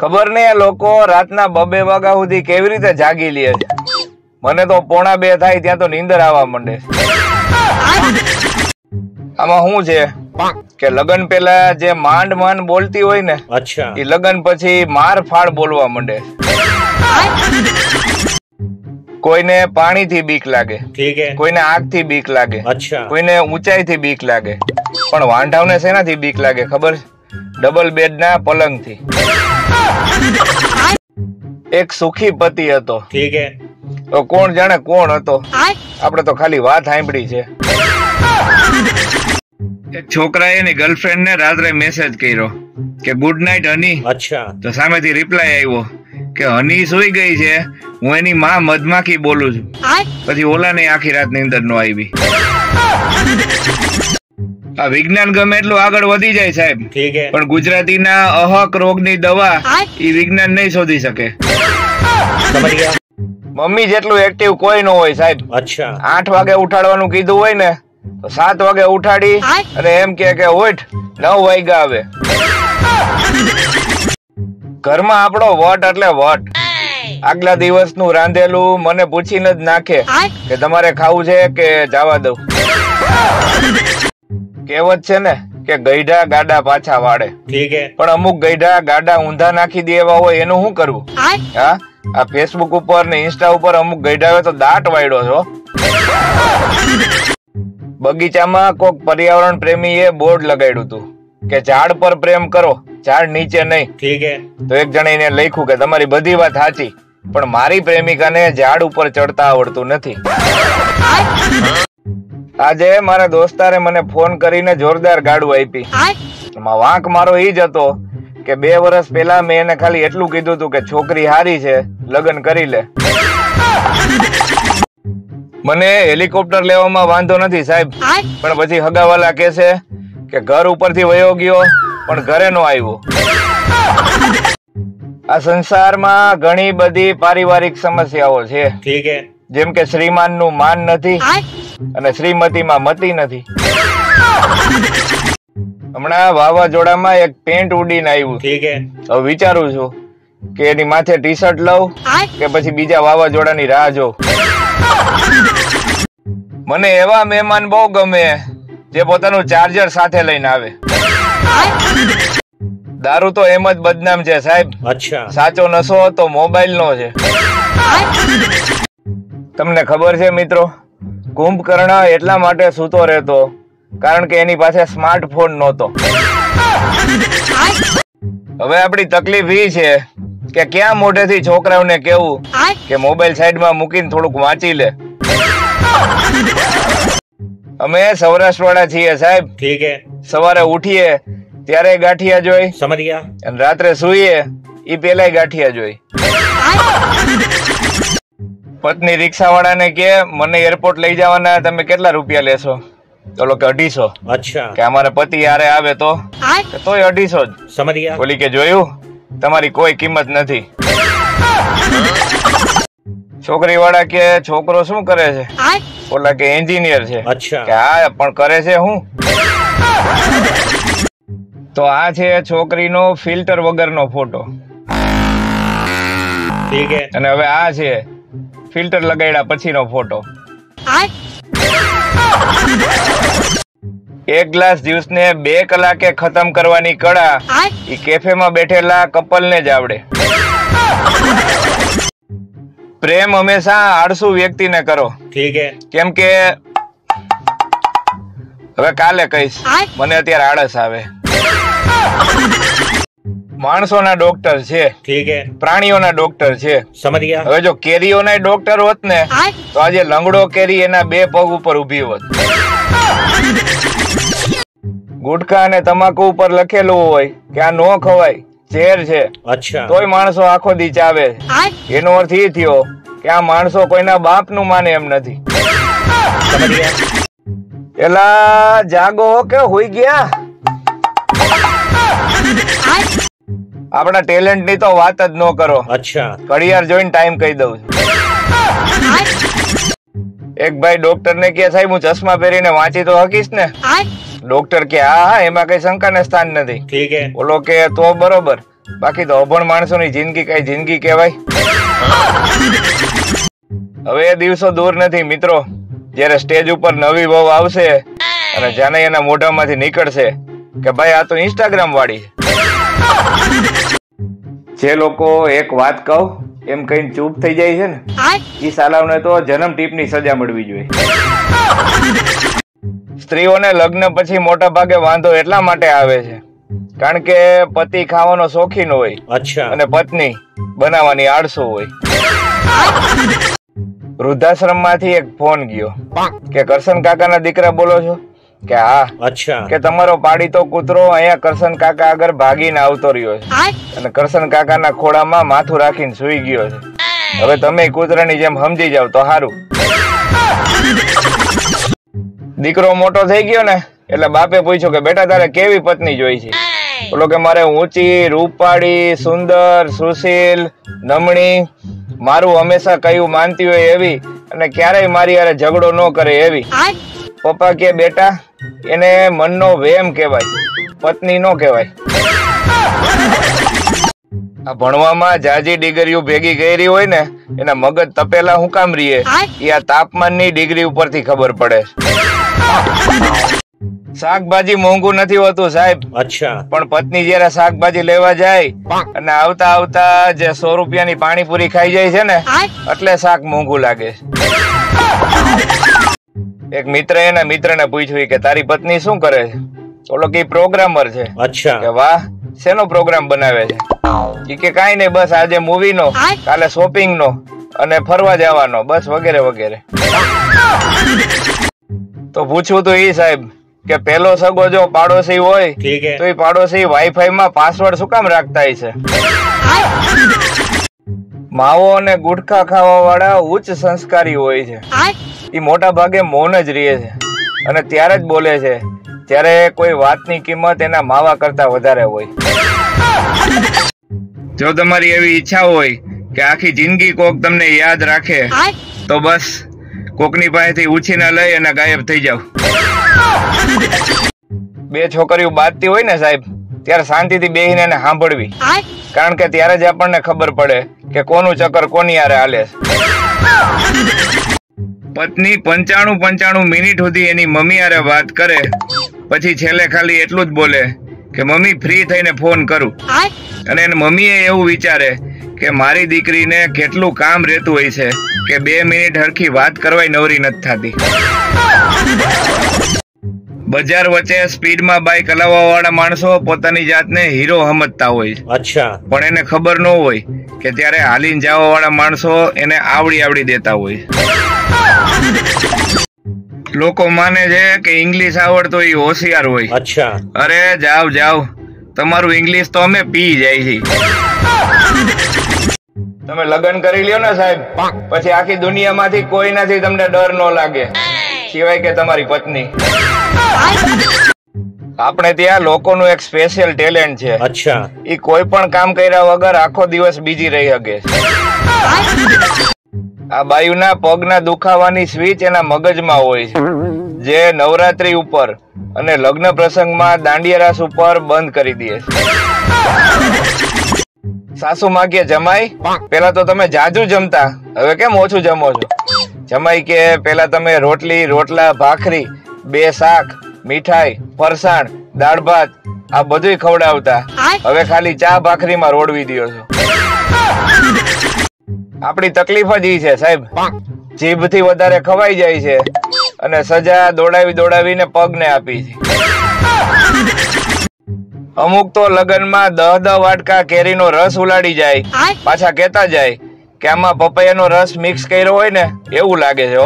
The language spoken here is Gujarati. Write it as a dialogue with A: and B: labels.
A: ખબર નહીં આ લોકો રાતના 2-2 વાગ્યા સુધી કેવી રીતે જાગી લે છે. મને તો 1:45 થાય ત્યાં તો નીંદર આવવા માંડે. આમાં શું છે કે લગન પેલા જે માંડ બોલતી હોય ને, એ લગન પછી માર ફાડ બોલવા માંડે. કોઈને પાણી થી બીક લાગે, કોઈને આગ થી બીક લાગે, કોઈને ઊંચાઈ થી બીક લાગે, પણ વાંઢાવને શેનાથી બીક લાગે ખબર? ડબલ બેડ ના પલંગ થી. એક સુખી પતિ હતો, તો કોણ જાણે કોણ હતો, આપડે તો ખાલી વાત સાંભળી છે. એક છોકરાએ એની ગર્લફ્રેન્ડ ને રાત્રે મેસેજ કર્યો કે ગુડ નાઇટ હની. તો સામેથી રિપ્લાય આવ્યો કે હની સુઈ ગઈ છે, હું એની માં મધમાખી બોલું છું. પછી ઓલા ને આખી રાત ની અંદર નો આવી. આ વિજ્ઞાન ગમે એટલું આગળ વધી જાય સાહેબ, પણ ગુજરાતી ના અહક રોગ ની દવા એ વિજ્ઞાન નહીં શોધી શકે. મમ્મી જેટલું એક્ટિવ કોઈ ન હોય સાહેબ. 8 વાગે ઉઠાડવાનું કીધું હોય ને તો 7 વાગે ઉઠાડી અને એમ કે ઉઠ 9 વાગ્યા આવે. ઘરમાં આપણો વટ એટલે વટ. આગલા દિવસનું રાંધેલું મને પૂછીને જ નાખે કે તમારે ખાવું છે કે જવા દઉં. કહેવત છે ને કે ગઈઢા ગાડા પાછા વાળે, પણ અમુક ગઈઢા ગાડા ઊંધા નાખી દેવા હોય એનું શું કરવું? હા, આ ફેસબુક ઉપર ને ઇન્સ્ટા ઉપર અમુક ગઈઢાએ તો દાટ વાળ્યો છો. બગીચામાં કોક પર્યાવરણ પ્રેમીએ બોર્ડ લગાડ્યું હતું કે ઝાડ પર પ્રેમ કરો, ઝાડ નીચે નહીં. તો એક જણે લખ્યું કે તમારી બધી વાત સાચી, પણ મારી પ્રેમિકાને ઝાડ ઉપર ચડતા આવડતું નથી. આજે મારા દોસ્તારે મને ફોન કરીને જોરદાર ગાડું આપી. વાંક મારો ઈ જ હતો કે 2 વર્ષ પહેલા મેં એને ખાલી એટલું કીધું હતું કે છોકરી હારી છે, લગ્ન કરી લે. મને હેલિકોપ્ટર લેવામાં વાંધો નથી સાહેબ, પણ પછી હગાવાલા કહેશે કે ઘર ઉપરથી વયો ગયો પણ ઘરે નો આવ્યો. આ સંસારમાં ઘણી બધી પારિવારિક સમસ્યાઓ છે, જેમ કે શ્રીમાન નું માન નથી અને શ્રીમતી માં મતી નથી. હમણાં વાવાઝોડામાં એક પેન્ટ ઉડીને આવ્યું. હવે વિચારું છું કે એની માથે ટી શર્ટ લઉં કે પછી બીજા વાવાઝોડાની રાહ જોઉં. મને એવા મહેમાન બહુ ગમે જે પોતાનું ચાર્જર સાથે લઈને આવે. દારૂ તો એમ જ બદનામ છે સાહેબ. સાચો નશો તો મોબાઈલ નો છે. તમને ખબર છે મિત્રો, કુંભકર્ણ એટલા માટે સૂતો રહેતો કારણ કે એની પાસે સ્માર્ટફોન નહોતો. હવે આપણી તકલીફ એ છે કે ક્યાં મોઢેથી છોકરાઓને કેવું કે મોબાઈલ સાઈડમાં મૂકીને થોડુંક વાંચી લે. અમે સૌરાષ્ટ્ર વાળા છીએ સાહેબ. સવારે ઉઠીએ ત્યારે ગાંઠિયા જોઈ, અને રાત્રે સુઈએ ઈ પેલા ગાંઠિયા જોઈ. પત્ની રિક્ષા વાળાને કે મને એરપોર્ટ લઈ જવાના, તમે કેટલા રૂપિયા લેશો? તો કે 250. કે અમારે પતિ હારે આવે તો તોય 250 જ. બોલી કે જોયું, તમારી કોઈ કિંમત નથી. છોકરી વાળા કે છોકરો શું કરે છે? બોલા કે એન્જિનિયર છે. કે હા, પણ કરે છે હું? તો આ છે છોકરીનો ફિલ્ટર વગરનો ફોટો, અને હવે આ છે ફિલ્ટર લગાડ્યા પછીનો ફોટો. 1 ગ્લાસ જ્યુસ ને 2 કલાકે ખતમ કરવાની કળા ઈ કેફેમાં બેઠેલા કપલ ને જ આવડે. પ્રેમ હંમેશા આળસુ વ્યક્તિને કરો, કેમ કે હવે કાલે કહીશ, મને અત્યારે આળસ આવે. માણસોના ડોક્ટર છે, પ્રાણીઓના ડોક્ટર છે. હવે જો કેરીઓના ડોક્ટર હોત ને તો આજે લંગડો કેરી એના 2 પગ ઉપર ઉભી હોત. ગુટખા અને તમાકુ ઉપર લખેલું હોય કે આ નો ખવાય, ઝેર છે, તોય માણસો આખો દી ચાવે. એનો અર્થ એ થયો કે આ માણસો કોઈના બાપ નું માને એમ નથી. એલા જાગો કે હોઈ ગયા? આપણા ટેલેન્ટ ની તો વાત જ ન કરો. ઘડિયાળ જોઈને ટાઈમ કહી દઉં છું. એક ભાઈ ડોક્ટર ને કે સાહેબ હું ચશ્મા પહેરીને વાંચી તો હકીશ ને? ડોક્ટર કે હા, એમાં કઈ શંકા ને સ્થાન નથી. બોલો કે તો બરોબર, બાકી તો અભણ માણસોની જિંદગી કઈ જિંદગી કહેવાય? હવે એ દિવસો દૂર નથી મિત્રો, જયારે સ્ટેજ ઉપર નવી વહુ આવશે અને જાને એના મોઢામાંથી નીકળશે કે ભાઈ આ તો ઇન્સ્ટાગ્રામ વાળી. જે લોકો એક વાત કહું એમ કહીને ચૂપ થઈ જાય છે ને, એ સાલાવને તો જન્મ ટીપની સજા મળવી જોઈએ. સ્ત્રીઓને લગ્ન પછી મોટા ભાગે વાંધો એટલા માટે આવે છે કારણ કે પતિ ખાવાનો શોખીન હોય અને પત્ની બનાવવાની આળસુ હોય. વૃદ્ધાશ્રમ માંથી એક ફોન ગયો કે કરશન કાકાના દીકરા બોલો છો? કે હા. કે તમારો પાડીતો કૂતરો અહીંયા કરશન કાકા આગળ ભાગીને આવતો રહ્યો છે અને કરશન કાકાના ખોળામાં માથું રાખીને સુઈ ગયો છે. હવે તમે કૂતરાની જેમ સમજી જાવ તો સારું. દીકરો મોટો થઈ ગયો ને એટલે બાપે પૂછ્યું કે બેટા તારે કેવી પત્ની જોઈ છે? બોલો કે મારે ઊંચી, રૂપાળી, સુંદર, સુશીલ, નમણી, મારું હંમેશા કયું માનતી હોય એવી અને ક્યારેય મારી હારે ઝઘડો ન કરે એવી. પપ્પા કે બેટા એને મનનો વેમ કહેવાય, પત્ની નો કહેવાય. આ ભણવામાં જાજી ડિગ્રીઓ ભેગી કરી હોય ને એના મગજ તપેલા હું કામ રહીએ એ આ તાપમાનની ડિગ્રી ઉપરથી ખબર પડે. શાકભાજી મોંઘું નથી હોતું સાહેબ, પણ પત્ની જયારે શાકભાજી લેવા જાય અને આવતા આવતા જે 100 રૂપિયાની પાણીપુરી ખાઈ જાય છે ને એટલે શાક મોંઘું લાગે. એક મિત્ર એના મિત્રને પૂછ્યું કે તારી પત્ની શું કરે છે? બોલો કે પ્રોગ્રામર છે. કે વાહ, શેનો પ્રોગ્રામ બનાવે છે? કે કાઈ નહીં, બસ આજે મૂવી નો, કાલે શોપિંગ નો અને ફરવા જવાનો, બસ વગેરે વગેરે. તો પૂછવું તો એ સાહેબ કે પેલો સગો જો પાડોશી હોય તો એ પાડોશી વાઈફાઈ માં પાસવર્ડ શું કામ રાખતા છે? માવો અને ગુટખા ખાવા વાળા ઉચ્ચ સંસ્કારી હોય છે, એ મોટા ભાગે મૌન જ રહે છે અને ત્યારે જ બોલે છે ત્યારે કોઈ વાતની કિંમત એના માવા કરતા વધારે હોય. જો તમારી એવી ઈચ્છા હોય કે આખી જિંદગી કોક તમને યાદ રાખે તો બસ કોકની પાસેથી ઉછીના લઈ અને ગાયબ થઈ જાવ. બે છોકરીઓ બાદતી હોય ને સાહેબ ત્યારે શાંતિથી બેહીને એને સાંભળવી, કારણ કે ત્યારે જ આપણને ખબર પડે કે કોનું ચક્કર કોની હારે હાલે છે. પત્ની 95 મિનિટ સુધી એની મમ્મી હારે વાત કરે પછી છેલ્લે ખાલી એટલું જ બોલે કે મમ્મી ફ્રી થઈને ફોન કરું. અને એની મમ્મી એવું વિચારે કે મારી દીકરીને કેટલું કામ રહેતું હોય છે કે 2 મિનિટ હરખી વાત કરવાય નવરી નથી થતી. બજાર વચ્ચે સ્પીડમાં બાઇક હલાવવા વાળા માણસો પોતાની જાતને હીરો સમજતા હોય, પણ એને ખબર ન હોય કે ત્યારે હાલીને જવા વાળા માણસો એને આવડી દેતા હોય. લોકો માને છે કે ઇંગ્લિશ આવડતો એ હોશિયાર હોય. અરે જાવ તમારું ઇંગ્લિશ તો અમે પી જાય છે. તમે લગ્ન કરી લ્યો ને સાહેબ પછી આખી દુનિયામાંથી કોઈ નથી તમને ડર ન લાગે સિવાય કે તમારી પત્ની. આપણે ત્યાં લોકોનું એક સ્પેશિયલ ટેલેન્ટ છે, એ કોઈ પણ કામ કર્યા વગર આખો દિવસ બીજી રહી શકે. આ બાયુના પગના દુખાવાની સ્વિચ એના મગજમાં હોય છે, જે નવરાત્રી ઉપર અને લગ્ન પ્રસંગમાં દાંડિયા રાસ ઉપર બંધ કરી દે. સાસુ માં કે જમાઈ પેલા તો તમે જાજુ જમતા, હવે કેમ ઓછું જમો છો? જમાઈ કે પેલા તમે રોટલી, રોટલા, ભાખરી, 2 શાક, મીઠાઈ, ફરસાણ, દાળ ભાત આ બધું ખવડાવતા, હવે ખાલી ચા ભાખરીમાં રોડવી દો છો. આપણી તકલીફ જ ઈ છે સાહેબ, જીભથી વધારે ખવાઈ જાય છે અને સજા દોડાવીને પગને આપી છે. અમુક તો લગનમાં 10 વાટકા કેરીનો રસ ઉલાડી જાય, પાછા કેતા જાય કે આમાં પપૈયાનો રસ મિક્સ કર્યો હોય ને એવું લાગે છે.